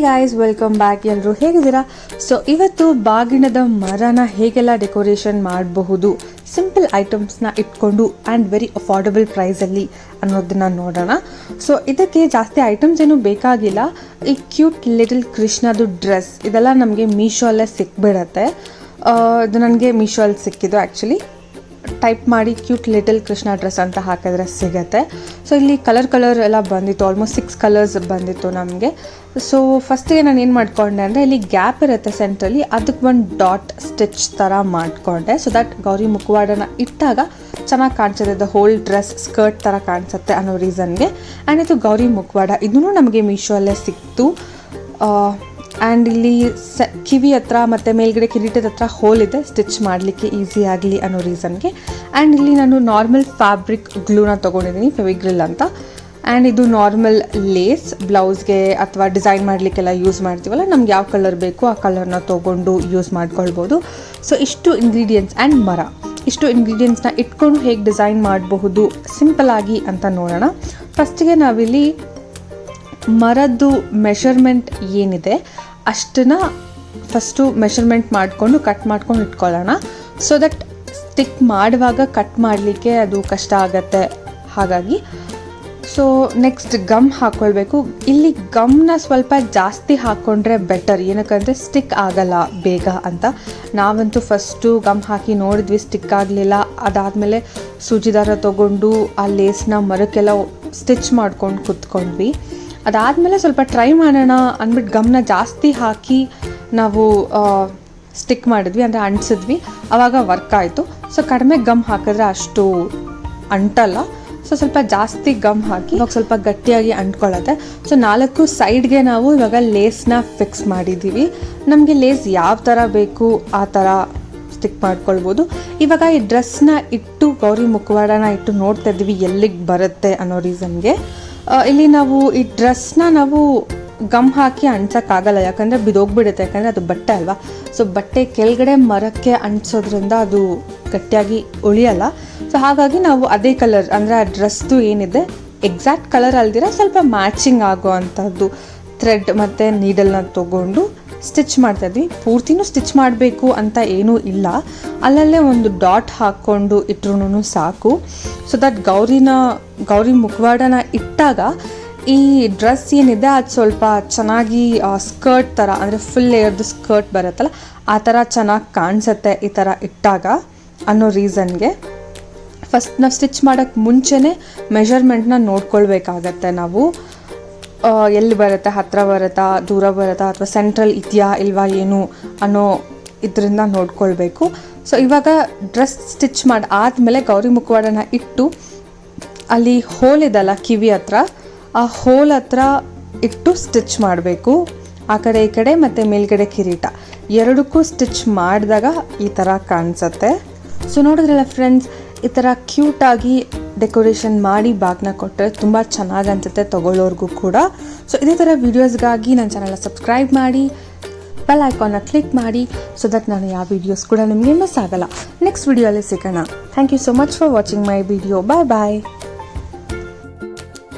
Guys, welcome back. ಎಲ್ಲರೂ ಹೇಗಿದ್ದೀರಾ? So ಇವತ್ತು ಬಾಗಿಣದ ಮರನ ಹೇಗೆಲ್ಲ ಡೆಕೋರೇಷನ್ ಮಾಡಬಹುದು, ಸಿಂಪಲ್ ಐಟಮ್ಸ್ನ ಇಟ್ಕೊಂಡು ಆ್ಯಂಡ್ ವೆರಿ ಅಫೋರ್ಡಬಲ್ ಪ್ರೈಸಲ್ಲಿ ಅನ್ನೋದನ್ನ ನೋಡೋಣ. ಸೊ ಇದಕ್ಕೆ ಜಾಸ್ತಿ ಐಟಮ್ಸ್ ಏನೂ ಬೇಕಾಗಿಲ್ಲ. ಈ ಕ್ಯೂಟ್ ಲಿಟಲ್ ಕೃಷ್ಣದು ಡ್ರೆಸ್ ಇದೆಲ್ಲ ನಮಗೆ ಮೀಶೋ ಅಲ್ಲೇ ಸಿಕ್ಬಿಡತ್ತೆ. ಇದು ನನಗೆ ಮೀಶೋ ಅಲ್ಲಿ ಸಿಕ್ಕಿದ್ದು. ಆ್ಯಕ್ಚುಲಿ ಟೈಪ್ ಮಾಡಿ ಕ್ಯೂಟ್ ಲಿಟಲ್ ಕೃಷ್ಣ ಡ್ರೆಸ್ ಅಂತ ಹಾಕಿದ್ರೆ ಸಿಗುತ್ತೆ. ಸೊ ಇಲ್ಲಿ ಕಲರ್ ಎಲ್ಲ ಬಂದಿತ್ತು, ಆಲ್ಮೋಸ್ಟ್ 6 ಕಲರ್ಸ್ ಬಂದಿತ್ತು ನಮಗೆ. ಸೊ ಫಸ್ಟಿಗೆ ನಾನು ಏನು ಮಾಡಿಕೊಂಡೆ ಅಂದರೆ, ಇಲ್ಲಿ ಗ್ಯಾಪ್ ಇರುತ್ತೆ ಸೆಂಟ್ರಲ್ಲಿ, ಅದಕ್ಕೆ ಒಂದು ಡಾಟ್ ಸ್ಟಿಚ್ ಥರ ಮಾಡಿಕೊಂಡೆ. ಸೊ ದಟ್ ಗೌರಿ ಮುಖವಾಡನ ಇಟ್ಟಾಗ ಚೆನ್ನಾಗಿ ಕಾಣಿಸುತ್ತೆ, ದ ಹೋಲ್ ಡ್ರೆಸ್ ಸ್ಕರ್ಟ್ ಥರ ಕಾಣಿಸುತ್ತೆ ಅನ್ನೋ ರೀಸನ್ಗೆ. ಆ್ಯಂಡ್ ಇದು ಗೌರಿ ಮುಖವಾಡ, ಇದೂ ನಮಗೆ ಮೀಶೋ ಅಲ್ಲೇ ಸಿಕ್ತು. ಆ್ಯಂಡ್ ಇಲ್ಲಿ ಕಿವಿ ಹತ್ರ ಮತ್ತು ಮೇಲ್ಗಡೆ ಕಿರೀಟದ ಹತ್ರ ಹೋಲ್ ಇದೆ, ಸ್ಟಿಚ್ ಮಾಡಲಿಕ್ಕೆ ಈಸಿ ಆಗಲಿ ಅನ್ನೋ ರೀಸನ್ಗೆ. ಆ್ಯಂಡ್ ಇಲ್ಲಿ ನಾನು ನಾರ್ಮಲ್ ಫ್ಯಾಬ್ರಿಕ್ ಗ್ಲೂನ ತೊಗೊಂಡಿದ್ದೀನಿ, ಫೆವಿಗ್ರಿಲ್ ಅಂತ. ಆ್ಯಂಡ್ ಇದು ನಾರ್ಮಲ್ ಲೇಸ್, ಬ್ಲೌಸ್ಗೆ ಅಥವಾ ಡಿಸೈನ್ ಮಾಡಲಿಕ್ಕೆಲ್ಲ ಯೂಸ್ ಮಾಡ್ತೀವಲ್ಲ, ನಮ್ಗೆ ಯಾವ ಕಲರ್ ಬೇಕು ಆ ಕಲರ್ನ ತೊಗೊಂಡು ಯೂಸ್ ಮಾಡ್ಕೊಳ್ಬೋದು. ಸೊ ಇಷ್ಟು ಇಂಗ್ರೀಡಿಯೆಂಟ್ಸ್ ಆ್ಯಂಡ್ ಮರ, ಇಷ್ಟು ಇಂಗ್ರೀಡಿಯೆಂಟ್ಸ್ನ ಇಟ್ಕೊಂಡು ಹೇಗೆ ಡಿಸೈನ್ ಮಾಡಬಹುದು ಸಿಂಪಲಾಗಿ ಅಂತ ನೋಡೋಣ. ಫಸ್ಟಿಗೆ ನಾವಿಲ್ಲಿ ಮರದ್ದು ಮೆಷರ್ಮೆಂಟ್ ಏನಿದೆ ಅಷ್ಟನ್ನು ಫಸ್ಟು ಮೆಷರ್ಮೆಂಟ್ ಮಾಡಿಕೊಂಡು ಕಟ್ ಮಾಡ್ಕೊಂಡು ಇಟ್ಕೊಳ್ಳೋಣ. ಸೊ ದಟ್ ಸ್ಟಿಕ್ ಮಾಡುವಾಗ ಕಟ್ ಮಾಡಲಿಕ್ಕೆ ಅದು ಕಷ್ಟ ಆಗುತ್ತೆ. ಹಾಗಾಗಿ ಸೊ ನೆಕ್ಸ್ಟ್ ಗಮ್ ಹಾಕ್ಕೊಳ್ಬೇಕು. ಇಲ್ಲಿ ಗಮ್ನ ಸ್ವಲ್ಪ ಜಾಸ್ತಿ ಹಾಕ್ಕೊಂಡ್ರೆ ಬೆಟರ್, ಏನಕ್ಕಂದರೆ ಸ್ಟಿಕ್ ಆಗಲ್ಲ ಬೇಗ ಅಂತ. ನಾವಂತೂ ಫಸ್ಟು ಗಮ್ ಹಾಕಿ ನೋಡಿದ್ವಿ, ಸ್ಟಿಕ್ ಆಗಲಿಲ್ಲ. ಅದಾದಮೇಲೆ ಸೂಜಿ ದಾರ ತೊಗೊಂಡು ಆ ಲೇಸ್ನ ಮರಕ್ಕೆಲ್ಲ ಸ್ಟಿಚ್ ಮಾಡ್ಕೊಂಡು ಕೂತ್ಕೊಂಡ್ವಿ. ಅದಾದಮೇಲೆ ಸ್ವಲ್ಪ ಟ್ರೈ ಮಾಡೋಣ ಅಂದ್ಬಿಟ್ಟು ಗಮ್ನ ಜಾಸ್ತಿ ಹಾಕಿ ನಾವು ಸ್ಟಿಕ್ ಮಾಡಿದ್ವಿ, ಅಂದರೆ ಅಂಟಿಸಿದ್ವಿ. ಆವಾಗ ವರ್ಕ್ ಆಯಿತು. ಸೊ ಕಡಿಮೆ ಗಮ್ ಹಾಕಿದ್ರೆ ಅಷ್ಟು ಅಂಟಲ್ಲ. ಸೊ ಸ್ವಲ್ಪ ಜಾಸ್ತಿ ಗಮ್ ಹಾಕಿ ಇವಾಗ ಸ್ವಲ್ಪ ಗಟ್ಟಿಯಾಗಿ ಅಂಟ್ಕೊಳ್ಳುತ್ತೆ. ಸೊ 4 ಸೈಡ್ಗೆ ನಾವು ಇವಾಗ ಲೇಸ್ನ ಫಿಕ್ಸ್ ಮಾಡಿದ್ದೀವಿ. ನಮಗೆ ಲೇಸ್ ಯಾವ ಥರ ಬೇಕು ಆ ಥರ ಸ್ಟಿಕ್ ಮಾಡ್ಕೊಳ್ಬೋದು. ಇವಾಗ ಈ ಡ್ರೆಸ್ನ ಇಟ್ಟು ಗೌರಿ ಮುಖವಾಡನ ಇಟ್ಟು ನೋಡ್ತಾ ಇದ್ದೀವಿ ಎಲ್ಲಿಗೆ ಬರುತ್ತೆ ಅನ್ನೋ ರೀಸನ್ಗೆ. ಇಲ್ಲಿ ನಾವು ಈ ಡ್ರೆಸ್ನ ನಾವು ಗಮ್ ಹಾಕಿ ಅಂಟ್ಸೋಕ್ಕಾಗಲ್ಲ, ಯಾಕಂದರೆ ಬಿದೋಗ್ಬಿಡುತ್ತೆ, ಯಾಕಂದರೆ ಅದು ಬಟ್ಟೆ ಅಲ್ವಾ. ಸೊ ಬಟ್ಟೆ ಕೆಳಗಡೆ ಮರಕ್ಕೆ ಅಂಟಿಸೋದ್ರಿಂದ ಅದು ಗಟ್ಟಿಯಾಗಿ ಉಳಿಯಲ್ಲ. ಸೊ ಹಾಗಾಗಿ ನಾವು ಅದೇ ಕಲರ್, ಅಂದರೆ ಆ ಡ್ರೆಸ್ದು ಏನಿದೆ ಎಕ್ಸಾಕ್ಟ್ ಕಲರ್ ಅಲ್ದಿರ ಸ್ವಲ್ಪ ಮ್ಯಾಚಿಂಗ್ ಆಗೋ ಅಂಥದ್ದು ಥ್ರೆಡ್ ಮತ್ತು ನೀಡಲ್ನ ತೊಗೊಂಡು ಸ್ಟಿಚ್ ಮಾಡ್ತಾಯಿದ್ವಿ. ಪೂರ್ತಿನೂ ಸ್ಟಿಚ್ ಮಾಡಬೇಕು ಅಂತ ಏನೂ ಇಲ್ಲ, ಅಲ್ಲಲ್ಲೇ ಒಂದು ಡಾಟ್ ಹಾಕ್ಕೊಂಡು ಇಟ್ರೂ ಸಾಕು. ಸೊ ದಟ್ ಗೌರಿ ಮುಖವಾಡನ ಇಟ್ಟಾಗ ಈ ಡ್ರೆಸ್ ಏನಿದೆ ಅದು ಸ್ವಲ್ಪ ಚೆನ್ನಾಗಿ ಸ್ಕರ್ಟ್ ಥರ, ಅಂದರೆ ಫುಲ್ ಲೇಯರ್ದು ಸ್ಕರ್ಟ್ ಬರುತ್ತಲ್ಲ ಆ ಥರ ಚೆನ್ನಾಗಿ ಕಾಣಿಸುತ್ತೆ ಈ ಥರ ಇಟ್ಟಾಗ ಅನ್ನೋ ರೀಸನ್ಗೆ. ಫಸ್ಟ್ ನಾವು ಸ್ಟಿಚ್ ಮಾಡೋಕ್ಕೆ ಮುಂಚೆನೇ ಮೆಷರ್ಮೆಂಟ್ನ ನೋಡ್ಕೊಳ್ಬೇಕಾಗತ್ತೆ ನಾವು. ಎಲ್ಲಿ ಬರುತ್ತೆ, ಹತ್ತಿರ ಬರುತ್ತಾ, ದೂರ ಬರುತ್ತಾ, ಅಥವಾ ಸೆಂಟ್ರಲ್ ಇದೆಯಾ ಇಲ್ವಾ ಏನು ಅನ್ನೋ ಇದರಿಂದ ನೋಡ್ಕೊಳ್ಬೇಕು. ಸೊ ಇವಾಗ ಡ್ರೆಸ್ ಸ್ಟಿಚ್ ಮಾಡಿ ಆದಮೇಲೆ ಗೌರಿ ಮುಖವಾಡನ ಇಟ್ಟು ಅಲ್ಲಿ ಹೋಲ್ ಇದಲ್ಲ ಕಿವಿ ಹತ್ರ, ಆ ಹೋಲ್ ಹತ್ರ ಇಟ್ಟು ಸ್ಟಿಚ್ ಮಾಡಬೇಕು. ಆ ಕಡೆ ಈ ಕಡೆ ಮತ್ತು ಮೇಲ್ಗಡೆ ಕಿರೀಟ ಎರಡಕ್ಕೂ ಸ್ಟಿಚ್ ಮಾಡಿದಾಗ ಈ ಥರ ಕಾಣಿಸುತ್ತೆ. ಸೊ ನೋಡಿದ್ರಲ್ಲ ಫ್ರೆಂಡ್ಸ್, ಈ ಥರ ಕ್ಯೂಟಾಗಿ ಡೆಕೋರೇಷನ್ ಮಾಡಿ ಬಾಗ್ನ ಕೊಟ್ಟರೆ ತುಂಬ ಚೆನ್ನಾಗಿ ಅನಿಸುತ್ತೆ ತೊಗೊಳ್ಳೋರ್ಗೂ ಕೂಡ. ಸೊ ಇದೇ ಥರ ವೀಡಿಯೋಸ್ಗಾಗಿ ನನ್ನ ಚಾನಲ್ನ ಸಬ್ಸ್ಕ್ರೈಬ್ ಮಾಡಿ, ಬೆಲ್ ಐಕಾನ್ನ ಕ್ಲಿಕ್ ಮಾಡಿ, ಸೊ ದಟ್ ನಾನು ಯಾವ ವೀಡಿಯೋಸ್ ಕೂಡ ನಿಮಗೆ ಮಿಸ್ ಆಗಲ್ಲ. ನೆಕ್ಸ್ಟ್ ವೀಡಿಯೋಲ್ಲಿ ಸಿಗೋಣ. Thank you so much for watching my video. Bye bye.